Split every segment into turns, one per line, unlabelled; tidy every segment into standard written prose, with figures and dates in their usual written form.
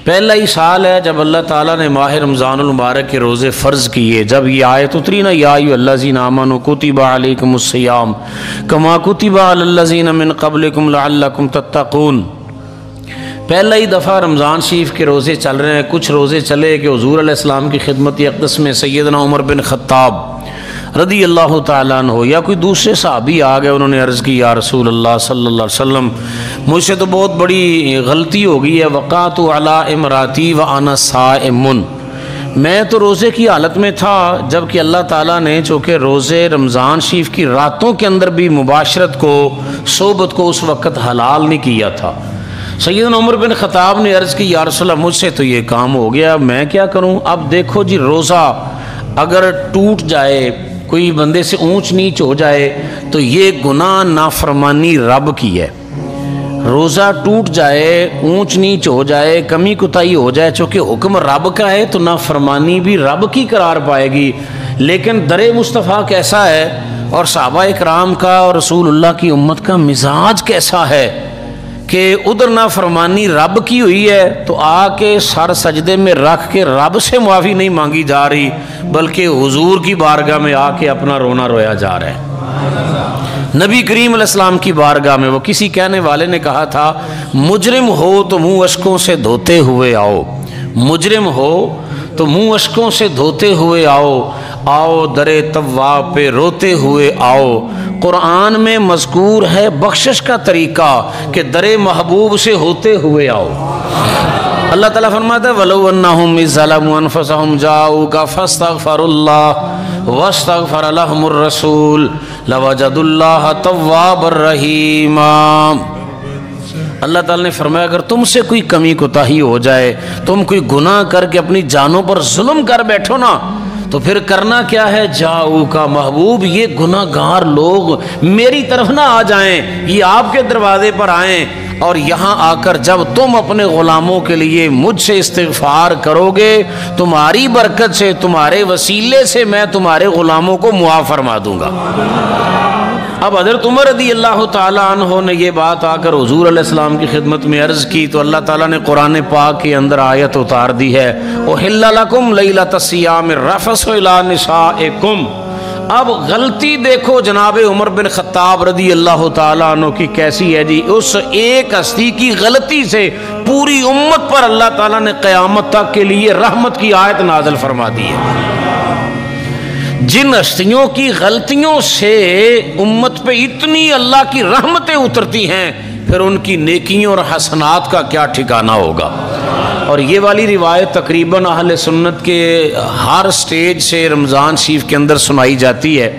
پہلا ہی سال ہے جب اللہ تعالیٰ نے ماہ رمضان المبارک کے روزے فرض کیے، جب یہ آیت اتری نا یا ایھا الذین آمنوا کتب علیکم الصیام کما کتب علی الذین من قبلکم لعلکم تتقون، پہلا ہی دفعہ رمضان شریف کے روزے چل رہے ہیں۔ کچھ روزے چلے کہ حضور علیہ السلام کی خدمت اقدس میں سیدنا عمر بن خطاب رضی اللہ تعالیٰ عنہ یا کوئی دوسرے صحابی آ گئے، انہوں نے عرض کی یا رسول اللہ صلی اللہ علیہ وسلم مجھ سے تو بہت بڑی غلطی ہو گئی ہے، وقعت علی امراتی وانا صائم، میں تو روزے کی حالت میں تھا جبکہ اللہ تعالیٰ نے چونکہ روزے رمضان شریف کی راتوں کے اندر بھی مباشرت کو صحبت کو اس وقت حلال نہیں کیا تھا۔ سیدنا عمر بن خطاب نے عرض کی یا رسول اللہ مجھ سے تو یہ کام ہو گیا، میں کیا کروں؟ اب دیکھو جی، روزہ اگر ٹوٹ جائے، کوئی بندے سے اونچ نیچ ہو جائے تو یہ گناہ نافرمانی رب کی ہے۔ روزہ ٹوٹ جائے، اونچ نیچ ہو جائے، کمی کوتاہی ہو جائے، چونکہ حکم رب کا ہے تو نافرمانی بھی رب کی قرار پائے گی۔ لیکن در مصطفیٰ کیسا ہے اور صحابہ اکرام کا اور رسول اللہ کی امت کا مزاج کیسا ہے کہ ادھر نافرمانی رب کی ہوئی ہے تو آ کے سر سجدے میں رکھ کے رب سے معافی نہیں مانگی جا رہی، بلکہ حضور کی بارگاہ میں آ کے اپنا رونا رویا جا رہا ہے۔ نبی کریم علیہ السلام کی بارگاہ میں وہ کسی کہنے والے نے کہا تھا مجرم ہو تو منہ اشکوں سے دھوتے ہوئے آؤ، مجرم ہو تو منہ اشکوں سے دھوتے ہوئے آؤ، آؤ در تواب پہ روتے ہوئے آؤ۔ قرآن میں مذکور ہے بخشش کا طریقہ کہ در محبوب سے ہوتے ہوئے آؤ۔ اللہ تعالیٰ فرماتا ہے وَلَوْ أَنَّهُمْ إِذْ ظَلَمُوا أَنفُسَهُمْ جَاءُوكَ فَاسْتَغْفَرُوا اللَّهَ وَاسْتَغْفَرَ لَهُمُ الرَّسُولُ لَوَجَدُوا اللَّهَ تَوَّابًا رَحِيمًا۔ اللہ تعالیٰ نے فرمایا اگر تم سے کوئی کمی کوتاہی ہو جائے، تم کوئی گناہ کر کے اپنی جانوں پر ظلم کر بیٹھو نا، تو پھر کرنا کیا ہے؟ جاؤ کا محبوب یہ گناہ گار لوگ میری طرف نہ آ جائیں، یہ آپ کے دروازے پر آئیں، اور یہاں آ کر جب تم اپنے غلاموں کے لیے مجھ سے استغفار کرو گے، تمہاری برکت سے، تمہارے وسیلے سے میں تمہارے غلاموں کو معاف فرما دوں گا۔ اب حضرت عمر رضی اللہ تعالیٰ عنہ نے یہ بات آ کر حضور علیہ السلام کی خدمت میں عرض کی تو اللہ تعالیٰ نے قرآن پاک کے اندر آیت اتار دی ہے اُحِلَّ لَكُمْ لَيْلَةَ الصِّيَامِ الرَّفَثُ إِلَىٰ نِسَائِكُمْ۔ اب غلطی دیکھو جناب عمر بن خطاب رضی اللہ تعالیٰ عنہ کی کیسی ہے جی، اس ایک ہستی کی غلطی سے پوری امت پر اللہ تعالیٰ نے قیامت تک کے لیے رحمت کی آیت نازل فرما دی ہے۔ جن ہستیوں کی غلطیوں سے امت پہ اتنی اللہ کی رحمتیں اترتی ہیں، پھر ان کی نیکیوں اور حسنات کا کیا ٹھکانہ ہوگا۔ اور یہ والی روایت تقریباً اہل سنت کے ہر سٹیج سے رمضان شریف کے اندر سنائی جاتی ہے۔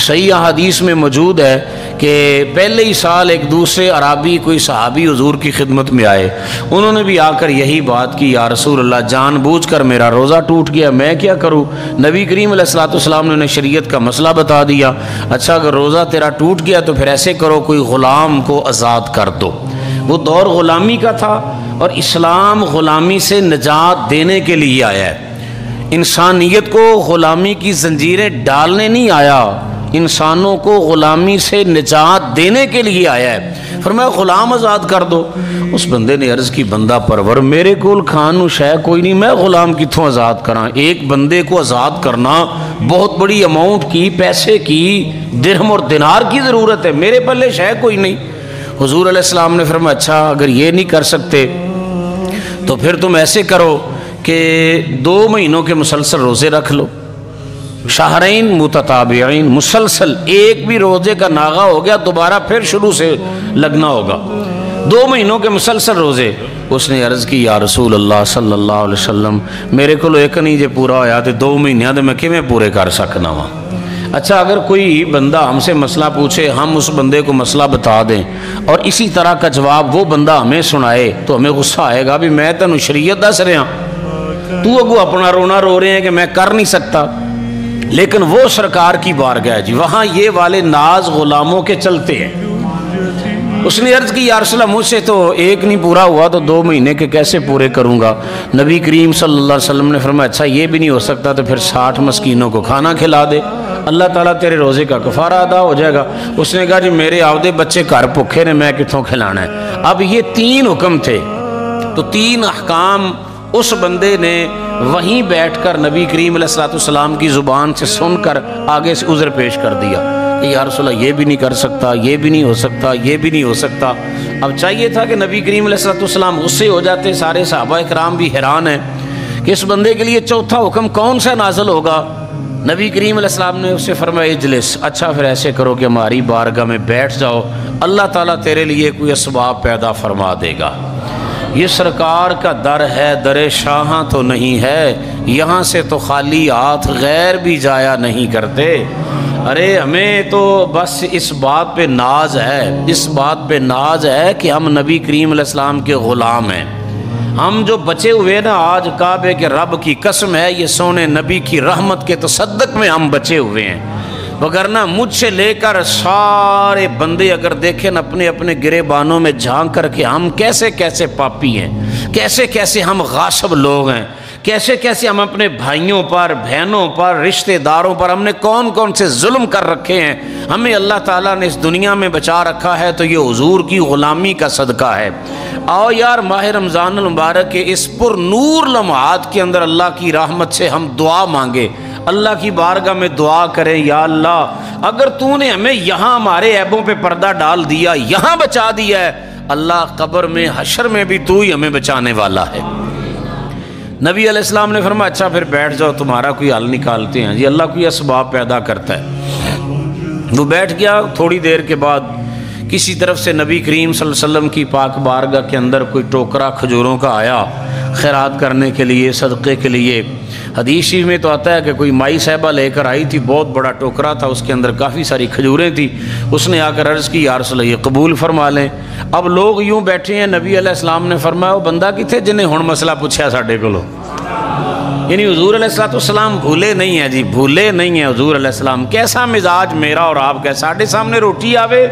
صحیح حدیث میں موجود ہے کہ پہلے ہی سال ایک دوسرے عرابی کوئی صحابی حضور کی خدمت میں آئے، انہوں نے بھی آ کر یہی بات کی یا رسول اللہ جان بوجھ کر میرا روزہ ٹوٹ گیا، میں کیا کروں؟ نبی کریم علیہ الصلوۃ والسلام نے انہیں شریعت کا مسئلہ بتا دیا، اچھا اگر روزہ تیرا ٹوٹ گیا تو پھر ایسے کرو کوئی غلام کو آزاد کر دو۔ وہ دور غلامی کا تھا اور اسلام غلامی سے نجات دینے کے لیے آیا ہے، انسانیت کو غلامی کی زنجیریں ڈالنے نہیں آیا، انسانوں کو غلامی سے نجات دینے کے لیے آیا ہے۔ فرمایا غلام آزاد کر دو۔ اس بندے نے عرض کی بندہ پرور میرے کول کھان نو شے کوئی نہیں، میں غلام کتوں آزاد کراں؟ ایک بندے کو آزاد کرنا بہت بڑی اماؤنٹ کی پیسے کی درہم اور دینار کی ضرورت ہے، میرے پلے شے کوئی نہیں۔ حضور علیہ السلام نے فرمایا اچھا اگر یہ نہیں کر سکتے تو پھر تم ایسے کرو کہ 2 مہینوں کے مسلسل روزے رکھ لو، شہرین متتابعین، مسلسل ایک بھی روزے کا ناغہ ہو گیا دوبارہ پھر شروع سے لگنا ہوگا، 2 مہینوں کے مسلسل روزے۔ اس نے عرض کی یا رسول اللہ صلی اللہ علیہ وسلم میرے کو ایک نہیں جے پورا ہویا تے 2 مہینے دے میں کیویں پورے کر سکنا وا؟ اچھا اگر کوئی بندہ ہم سے مسئلہ پوچھے، ہم اس بندے کو مسئلہ بتا دیں اور اسی طرح کا جواب وہ بندہ ہمیں سنائے تو ہمیں غصہ آئے گا بھی میں تینوں شریعت دس رہا، تو اگو اپنا رونا رو رہے ہیں کہ میں کر نہیں سکتا۔ لیکن وہ سرکار کی بارگاہ جی، وہاں یہ والے ناز غلاموں کے چلتے ہیں۔ اس نے عرض کی یا رسول اللہ مجھ سے تو ایک نہیں پورا ہوا تو 2 مہینے کے کیسے پورے کروں گا؟ نبی کریم صلی اللہ علیہ وسلم نے فرمایا اچھا یہ بھی نہیں ہو سکتا تو پھر 60 مسکینوں کو کھانا کھلا دے، اللہ تعالیٰ تیرے روزے کا کفارہ ادا ہو جائے گا۔ اس نے کہا جی میرے آودے بچے گھر بھوکے نے، میں کتوں کھلانا ہے؟ اب یہ 3 حکم تھے، تو 3 احکام اس بندے نے وہیں بیٹھ کر نبی کریم علیہ السلام کی زبان سے سن کر آگے سے عذر پیش کر دیا کہ یا رسول اللہ یہ بھی نہیں کر سکتا، یہ بھی نہیں ہو سکتا، یہ بھی نہیں ہو سکتا۔ اب چاہیے تھا کہ نبی کریم علیہ السلام غصے ہو جاتے، سارے صحابہ کرام بھی حیران ہیں کہ اس بندے کے لیے چوتھا حکم کون سا نازل ہوگا۔ نبی کریم علیہ السلام نے اس سے فرمایا اجلس، اچھا پھر ایسے کرو کہ ہماری بارگاہ میں بیٹھ جاؤ، اللہ تعالیٰ تیرے لیے کوئی اسباب پیدا فرما دے گا۔ یہ سرکار کا در ہے، در شاہاں تو نہیں ہے، یہاں سے تو خالی ہاتھ غیر بھی جایا نہیں کرتے۔ ارے ہمیں تو بس اس بات پہ ناز ہے، اس بات پہ ناز ہے کہ ہم نبی کریم علیہ السلام کے غلام ہیں۔ ہم جو بچے ہوئے نا آج کعبے کے رب کی قسم ہے، یہ سونے نبی کی رحمت کے تصدق میں ہم بچے ہوئے ہیں، وگرنہ مجھ سے لے کر سارے بندے اگر دیکھیں اپنے اپنے گریبانوں میں جھانک کر کے ہم کیسے کیسے پاپی ہیں، کیسے کیسے ہم غاصب لوگ ہیں، کیسے کیسے ہم اپنے بھائیوں پر، بہنوں پر، رشتہ داروں پر ہم نے کون کون سے ظلم کر رکھے ہیں۔ ہمیں اللہ تعالیٰ نے اس دنیا میں بچا رکھا ہے تو یہ حضور کی غلامی کا صدقہ ہے۔ آؤ یار ماہ رمضان المبارک کے اس پر نور لمحات کے اندر اللہ کی رحمت سے ہم دعا مانگے، اللہ کی بارگاہ میں دعا کریں، یا اللہ اگر تو نے ہمیں یہاں ہمارے عیبوں پہ پردہ ڈال دیا، یہاں بچا دیا ہے، اللہ قبر میں حشر میں بھی تو ہی ہمیں بچانے والا ہے۔ نبی علیہ السلام نے فرمایا اچھا پھر بیٹھ جاؤ، تمہارا کوئی حل نکالتے ہیں جی، اللہ کوئی اسباب پیدا کرتا ہے۔ وہ بیٹھ گیا، تھوڑی دیر کے بعد کسی طرف سے نبی کریم صلی اللہ علیہ وسلم کی پاک بارگاہ کے اندر کوئی ٹوکرا کھجوروں کا آیا خیرات کرنے کے لیے، صدقے کے لیے۔ حدیث شریف میں تو آتا ہے کہ کوئی مائی صاحبہ لے کر آئی تھی، بہت بڑا ٹوکرا تھا، اس کے اندر کافی ساری کھجوریں تھیں۔ اس نے آ کر عرض کی یا رسول اللہ یہ قبول فرما لیں۔ اب لوگ یوں بیٹھے ہیں، نبی علیہ السلام نے فرمایا وہ بندہ کتنے جنہیں ہن مسئلہ پوچھا ساڈے کولوں، یعنی حضور علیہ السلام بھولے نہیں ہیں جی، بھولے نہیں ہیں حضور علیہ السلام۔ کیسا مزاج میرا اور آپ کا، ساڈے سامنے روٹی آوے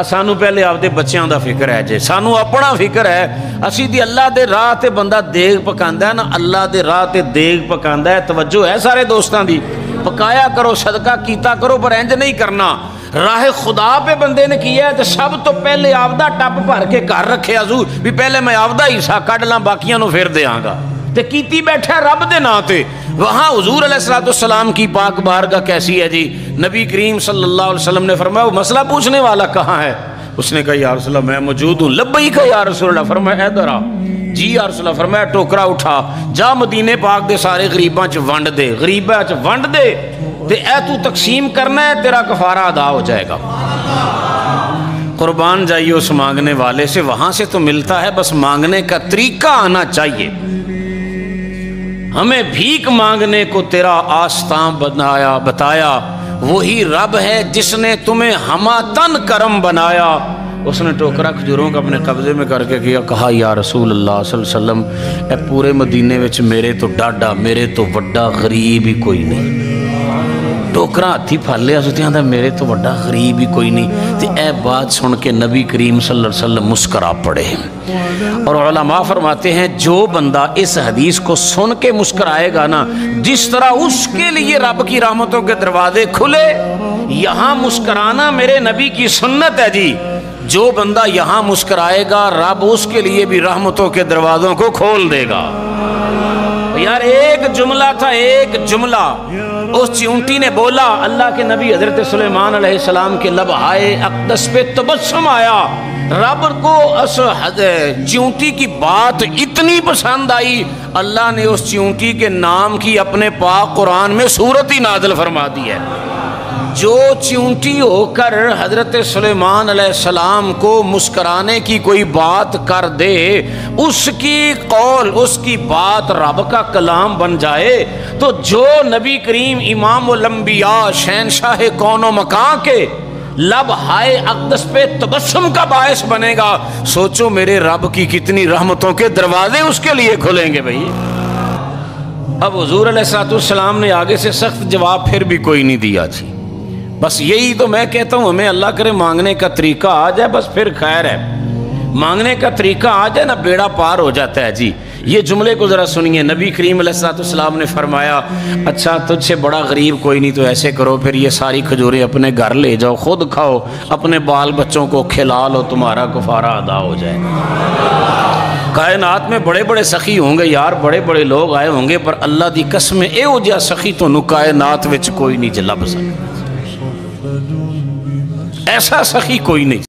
سانو پہلے آپ دے بچیاں دا فکر ہے جی، سانو اپنا فکر ہے، اسی دی اللہ دے راہ تے بندہ دیگ پکاندا ہے نا، اللہ دے راہ تے دیگ پکاندا ہے، توجہ ہے سارے دوستاں دی، پکایا کرو، صدقہ کیتا کرو، پر انج نہیں کرنا۔ راہ خدا پہ بندے نے کیا ہے تو سب تو پہلے آپدا ٹپ بھر کے گھر رکھے حضور بھی پہلے میں آپدا حصہ کڈ لاں، باقیاں نو پھر دیاں گا، تے کیتی بیٹھا رب دے نا تے۔ وہاں حضور علیہ السلام کی پاک بارگاہ کیسی ہے جی؟ نبی کریم صلی اللہ علیہ وسلم نے فرمایا وہ مسئلہ پوچھنے والا کہاں ہے؟ اس نے کہا یا رسول اللہ میں موجود ہوں۔ لبیک یا رسول اللہ، فرمایا ادھر آ۔ جی یا رسول اللہ، فرمایا ٹوکرا اٹھا، جا مدینے پاک دے سارے غریباں چ ونڈ دے، غریباں چ ونڈ دے تے اے تو تقسیم کرنا ہے، تیرا کفارہ ادا ہو جائے گا۔ قربان جائیے اس مانگنے والے سے، وہاں سے تو ملتا ہے، بس مانگنے کا طریقہ آنا چاہیے۔ ہمیں بھیک مانگنے کو تیرا آستاں بتایا، وہی رب ہے جس نے تمہیں ہماتن کرم بنایا۔ اس نے ٹوکرا کھجوروں کا اپنے قبضے میں کر کے کہا یا رسول اللہ صلی اللہ علیہ وسلم اے پورے مدینے وچ میرے تو ڈاڈا، میرے تو وڈا غریب ہی کوئی نہیں۔ ٹوکرا ہاتھی پھڑ لیا، سوچیا میرے تو وڈا غریب ہی کوئی نہیں۔ تے اے بات سن کے نبی کریم صلی اللہ علیہ وسلم مسکرا پڑے۔ اور علماء فرماتے ہیں جو بندہ اس حدیث کو سن کے مسکرائے گا نا، جس طرح اس کے لیے رب کی رحمتوں کے دروازے کھلے، یہاں مسکرانا میرے نبی کی سنت ہے جی۔ جو بندہ یہاں مسکرائے گا رب اس کے لیے بھی رحمتوں کے دروازوں کو کھول دے گا۔ یار ایک جملہ تھا، ایک جملہ اس چیونٹی نے بولا، اللہ کے نبی حضرت سلیمان علیہ السلام کے لبہائے اقدس پہ تبسم آیا۔ رب کو اس چیونٹی کی بات اتنی پسند آئی، اللہ نے اس چیونٹی کے نام کی اپنے پاک قرآن میں سورت ہی نازل فرما دی ہے۔ جو چیونٹی ہو کر حضرت سلیمان علیہ السلام کو مسکرانے کی کوئی بات کر دے، اس کی قول، اس کی بات رب کا کلام بن جائے، تو جو نبی کریم امام الانبیاء شہنشاہ کون و مکان کے لب ہائے اقدس پہ تبسم کا باعث بنے گا، سوچو میرے رب کی کتنی رحمتوں کے دروازے اس کے لیے کھلیں گے بھائی۔ اب حضور علیہ السلام نے آگے سے سخت جواب پھر بھی کوئی نہیں دیا جی۔ بس یہی تو میں کہتا ہوں، ہمیں اللہ کرے مانگنے کا طریقہ آ جائے بس پھر خیر ہے، مانگنے کا طریقہ آ جائے نا بیڑا پار ہو جاتا ہے جی۔ یہ جملے کو ذرا سنیے، نبی کریم علیہ السلام نے فرمایا اچھا تجھ سے بڑا غریب کوئی نہیں، تو ایسے کرو پھر یہ ساری کھجوریں اپنے گھر لے جاؤ، خود کھاؤ، اپنے بال بچوں کو کھلا لو، تمہارا کفارہ ادا ہو جائے گا۔ کائنات میں بڑے بڑے سخی ہوں گے یار، بڑے بڑے لوگ آئے ہوں گے، پر اللہ دی قسم ایہو جہا سخی تانوں کائنات وچ کوئی نہیں جلا بسا، ایسا سخی کوئی نہیں۔